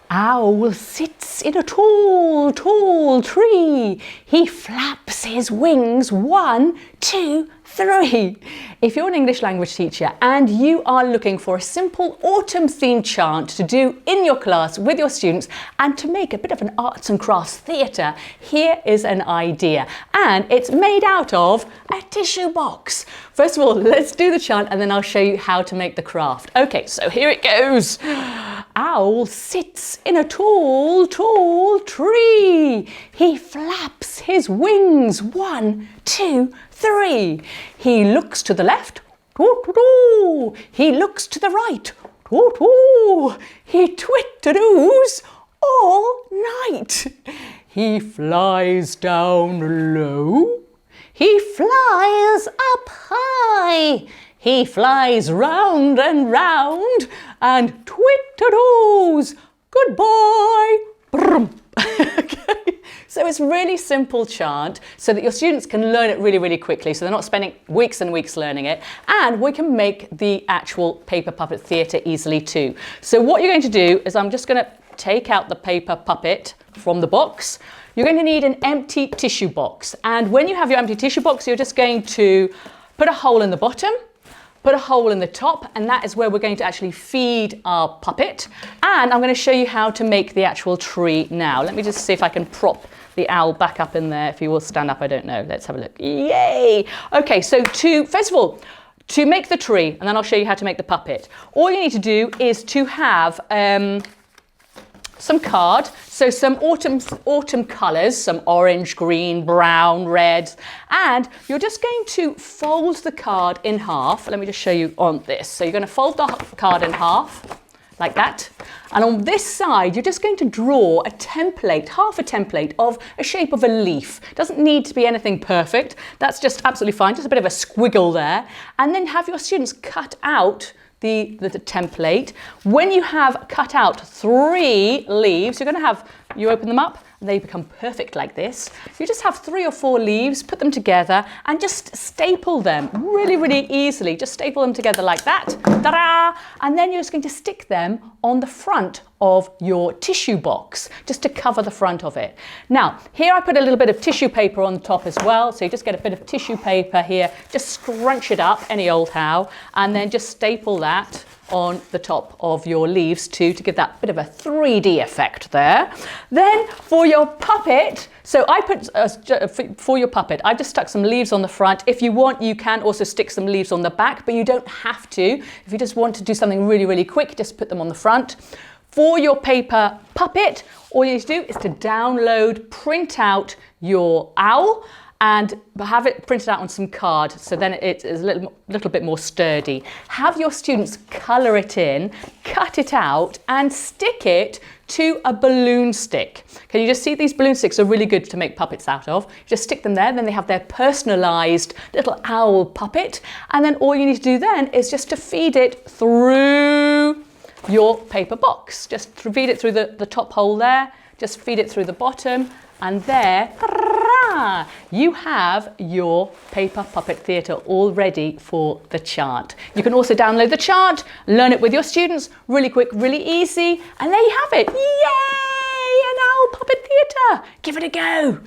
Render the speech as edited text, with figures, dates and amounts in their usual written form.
Owl sits in a tall, tall tree. He flaps his wings, 1, 2, 3. If you're an English language teacher and you are looking for a simple autumn themed chant to do in your class with your students and to make a bit of an arts and crafts theatre, here is an idea. And it's made out of a tissue box. First of all, let's do the chant and then I'll show you how to make the craft. Okay, so here it goes. Owl sits in a tall, tall tree. He flaps his wings, 1, 2, 3. He looks to the left. He looks to the right. He twitteroos all night. He flies down low. He flies up high. He flies round and round and twitteroos. Goodbye. Okay. So it's really simple chant so that your students can learn it really, really quickly. So they're not spending weeks and weeks learning it. And we can make the actual paper puppet theatre easily too. So what you're going to do is I'm just going to take out the paper puppet from the box. You're going to need an empty tissue box. And when you have your empty tissue box, you're just going to put a hole in the bottom, put a hole in the top, and that is where we're going to actually feed our puppet. And I'm going to show you how to make the actual tree now. Let me just see if I can prop the owl back up in there. If he will stand up, I don't know. Let's have a look. Yay! Okay, so first of all, to make the tree, and then I'll show you how to make the puppet. All you need to do is to have some card, so some autumn colours, some orange, green, brown, red, and you're just going to fold the card in half. Let me just show you on this. So you're going to fold the card in half, like that, and on this side you're just going to draw a template, half a template of a shape of a leaf. Doesn't need to be anything perfect, that's just absolutely fine, just a bit of a squiggle there, and then have your students cut out the template. When you have cut out 3 leaves, you open them up and they become perfect like this. You just have 3 or 4 leaves, put them together and just staple them really, really easily. Just staple them together like that. Ta-da! And then you're just going to stick them on the front of your tissue box, just to cover the front of it. Now, here I put a little bit of tissue paper on the top as well. So you just get a bit of tissue paper here, just scrunch it up any old how, and then just staple that on the top of your leaves too, to give that bit of a 3D effect there. Then for your puppet, so I put, for your puppet, I just stuck some leaves on the front. If you want, you can also stick some leaves on the back, but you don't have to. If you just want to do something really, really quick, just put them on the front. For your paper puppet, all you need to do is to download, print out your owl and have it printed out on some card, so then it is a little bit more sturdy. Have your students colour it in, cut it out and stick it to a balloon stick. Can you just see these balloon sticks are really good to make puppets out of? Just stick them there, then they have their personalised little owl puppet, and then all you need to do then is just to feed it through your paper box. Just feed it through the top hole there, just feed it through the bottom, and there, you have your paper puppet theatre all ready for the chant. You can also download the chant, learn it with your students, really quick, really easy, and there you have it. Yay! An owl puppet theatre. Give it a go.